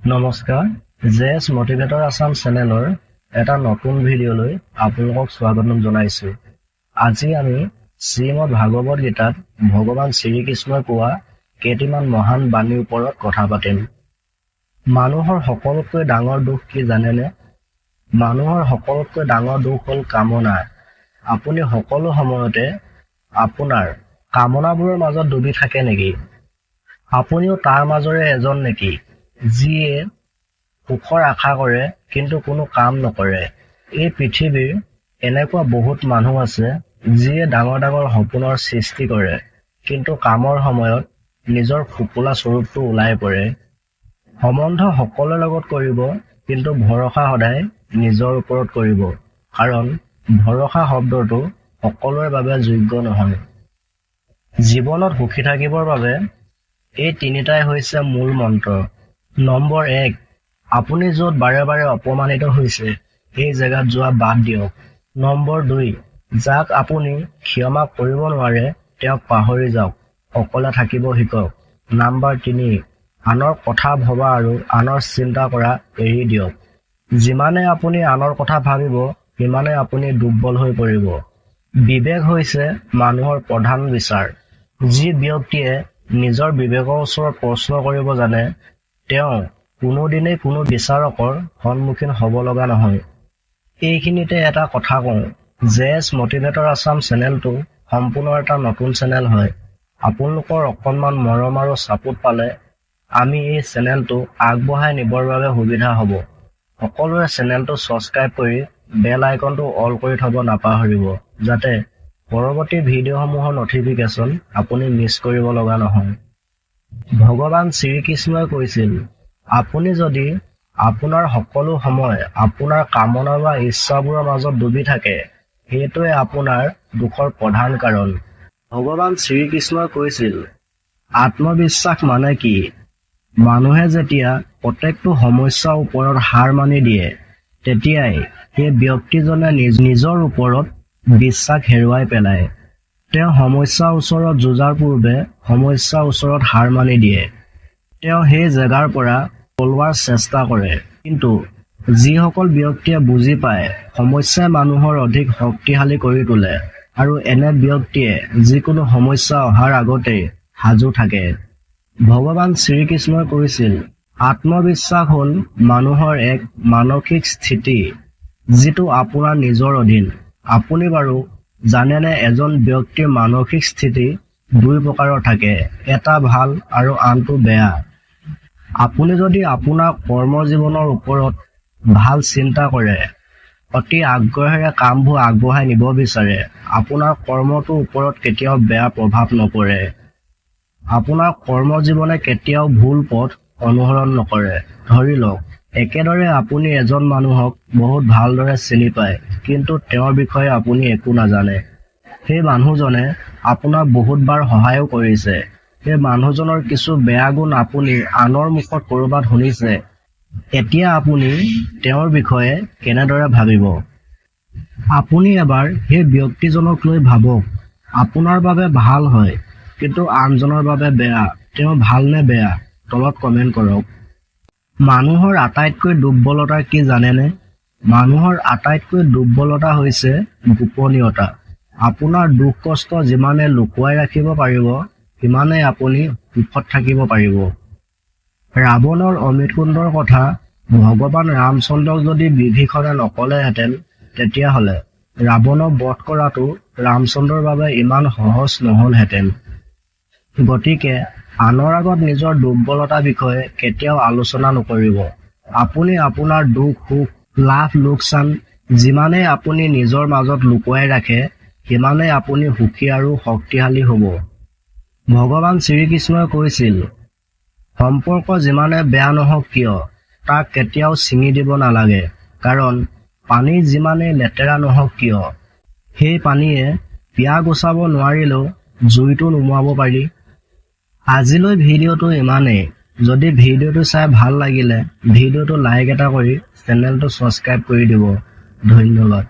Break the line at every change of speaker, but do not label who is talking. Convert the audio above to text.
নমস্কাৰ, JS motivator Assam চেনেলৰ এটা নতুন ভিডিঅ'লৈ আপোনালোকক স্বাগতম জনাইছোঁ। আজি আমি শ্ৰীমদ ভাগৱত গীতাত ভগৱান শ্ৰীকৃষ্ণই কোৱা কেইটিমান মহান বাণীৰ ওপৰত কথা পাতিম। মানুহৰ সকলোতকৈ ডাঙৰ দুখ কি জানেনে? মানুহৰ সকলোতকৈ ডাঙৰ দুখ হ'ল কামনা। আপুনি সকলো সময়তে আপোনাৰ কামনাবোৰৰ মাজত ডুবি থাকে নেকি? আপুনিও তাৰ মাজৰে এজন নেকি, যিয়ে সুখৰ আশা কৰে কিন্তু কোনো কাম নকৰে? এই পৃথিৱীৰ এনেকুৱা বহুত মানুহ আছে যিয়ে ডাঙৰ ডাঙৰ সপোনৰ সৃষ্টি কৰে কিন্তু কামৰ সময়ত নিজৰ ফোঁপোলা স্বৰূপটো ওলাই পৰে। সম্বন্ধ সকলোৰে লগত কৰিব কিন্তু ভৰসা সদায় নিজৰ ওপৰত কৰিব, কাৰণ ভৰসা শব্দটো সকলোৰে বাবে যোগ্য নহয়। জীৱনত সুখী থাকিবৰ বাবে এই তিনিটাই হৈছে মূল মন্ত্ৰ। নম্বৰ 1, আপুনি য'ত বাৰে বাৰে অপমানিত হৈছে সেই জেগাত যোৱা বাদ দিয়ক। নম্বৰ 2, যাক আপুনি ক্ষমা কৰিব নোৱাৰে তেওঁক পাহৰি যাওক, অকলে থাকিব শিকক। নম্বৰ 3, আনৰ কথা ভবা আৰু আনৰ চিন্তা কৰা এৰি দিয়ক। যিমানে আপুনি আনৰ কথা ভাবিব সিমানে আপুনি দুৰ্বল হৈ পৰিব। বিবেক হৈছে মানুহৰ প্ৰধান বিচাৰ। যি ব্যক্তিয়ে নিজৰ বিবেকৰ ওচৰত প্ৰশ্ন কৰিব জানে তেওঁ কোনোদিনেই কোনো বিচাৰকৰ সন্মুখীন হ'ব লগা নহয়। এইখিনিতে এটা কথা কওঁ, জেএছ মটিভেটৰ আছাম চেনেলটো সম্পূৰ্ণ এটা নতুন চেনেল হয়। আপোনালোকৰ অকণমান মৰম আৰু ছাপোৰ্ট পালে আমি এই চেনেলটো আগবঢ়াই নিবৰ বাবে সুবিধা হ'ব। সকলোৱে চেনেলটো ছাবস্ক্ৰাইব কৰি বেল আইকনটো অল কৰি থ'ব নাপাহৰিব, যাতে পৰৱৰ্তী ভিডিঅ'সমূহৰ নটিফিকেশ্যন আপুনি মিছ কৰিব লগা নহয়। ভগৱান শ্ৰীকৃষ্ণই কৈছিল, আপুনি যদি আপোনাৰ সকলো সময় আপোনাৰ কামনা বা ইচ্ছাবোৰৰ মাজত ডুবি থাকে, সেইটোৱে আপোনাৰ দুখৰ প্ৰধান কাৰণ। ভগৱান শ্ৰীকৃষ্ণই কৈছিল, আত্মবিশ্বাস মানে কি? মানুহে যেতিয়া প্ৰত্যেকটো সমস্যাৰ ওপৰত হাৰ মানি দিয়ে তেতিয়াই সেই ব্যক্তিজনে নিজৰ ওপৰত বিশ্বাস হেৰুৱাই পেলায়। তেওঁ সমস্যাৰ ওচৰত যুঁজাৰ পূৰ্বে সমস্যাৰ ওচৰত হাৰ মানি দিয়ে। তেওঁ সেই জেগাৰ পৰা পলোৱাৰ চেষ্টা কৰে। কিন্তু যিসকল ব্যক্তিয়ে বুজি পায় সমস্যাই মানুহৰ অধিক শক্তিশালী কৰি তোলে, আৰু এনে ব্যক্তিয়ে যিকোনো সমস্যা অহাৰ আগতেই সাজু থাকে। ভগৱান শ্ৰীকৃষ্ণই কৈছিল, আত্মবিশ্বাস হ'ল মানুহৰ এক মানসিক স্থিতি যিটো আপোনাৰ নিজৰ অধীন। আপুনি বাৰু জানেনে এজন ব্যক্তিৰ মানসিক স্থিতি 2 প্ৰকাৰৰ থাকে, এটা ভাল আৰু আনটো বেয়া। আপুনি যদি আপোনাৰ কৰ্মজীৱনৰ ওপৰত ভাল চিন্তা কৰে, অতি আগ্ৰহেৰে কামবোৰ আগবঢ়াই নিব বিচাৰে, আপোনাৰ কৰ্মটোৰ ওপৰত কেতিয়াও বেয়া প্ৰভাৱ নপৰে। আপোনাৰ কৰ্মজীৱনে কেতিয়াও ভুল পথ অনুসৰণ নকৰে। ধৰি লওক, একেদৰে আপুনি এজন মানুহক বহুত ভালদৰে চিনি পায় কিন্তু তেওঁৰ বিষয়ে আপুনি একো নাজানে। সেই মানুহজনে আপোনাক বহুতবাৰ সহায়ো কৰিছে। সেই মানুহজনৰ কিছু বেয়া গুণ আপুনি আনৰ মুখত ক'ৰবাত শুনিছে। এতিয়া আপুনি তেওঁৰ বিষয়ে কেনেদৰে ভাবিব? আপুনি এবাৰ সেই ব্যক্তিজনক লৈ ভাবক, আপোনাৰ বাবে ভাল হয় কিন্তু আনজনৰ বাবে বেয়া। তেওঁ ভাল নে বেয়া? তলত কমেণ্ট কৰক। মানুহৰ আটাইতকৈ দুৰ্বলতা কি জানেনে? মানুহৰ আটাইতকৈ দুৰ্বলতা হৈছে গোপনীয়তা। আপোনাৰ দুখ কষ্ট যিমানে লুকুৱাই ৰাখিব পাৰিব সিমানে আপুনি সুখত থাকিব পাৰিব। ৰাৱণৰ অমৃতকুণ্ডৰ কথা ভগৱান ৰামচন্দ্ৰক যদি বিভীষণে নকলেহেঁতেন তেতিয়াহ'লে ৰাৱণক বধ কৰাটো ৰামচন্দ্ৰৰ বাবে ইমান সহজ নহ'লহেঁতেন। গতিকে আনৰ আগত নিজৰ দুৰ্বলতাৰ বিষয়ে কেতিয়াও আলোচনা নকৰিব। আপুনি আপোনাৰ দুখ সুখ লাভ লোকচান যিমানেই আপুনি নিজৰ মাজত লুকুৱাই ৰাখে সিমানেই আপুনি সুখী আৰু শক্তিশালী হ'ব। ভগৱান শ্ৰীকৃষ্ণই কৈছিল, সম্পৰ্ক যিমানে বেয়া নহওক কিয় তাক কেতিয়াও ছিঙি দিব নালাগে, কাৰণ পানী যিমানেই লেতেৰা নহওক কিয় সেই পানীয়ে পিয়াহ গুচাব নোৱাৰিলেও জুইটো নুমুৱাব পাৰি। আজিলৈ ভিডিঅ'টো ইমানেই। যদি ভিডিঅ'টো চাই ভাল লাগিলে ভিডিঅ'টো লাইক এটা কৰি চেনেলটো ছাবস্ক্ৰাইব কৰি দিব। ধন্যবাদ।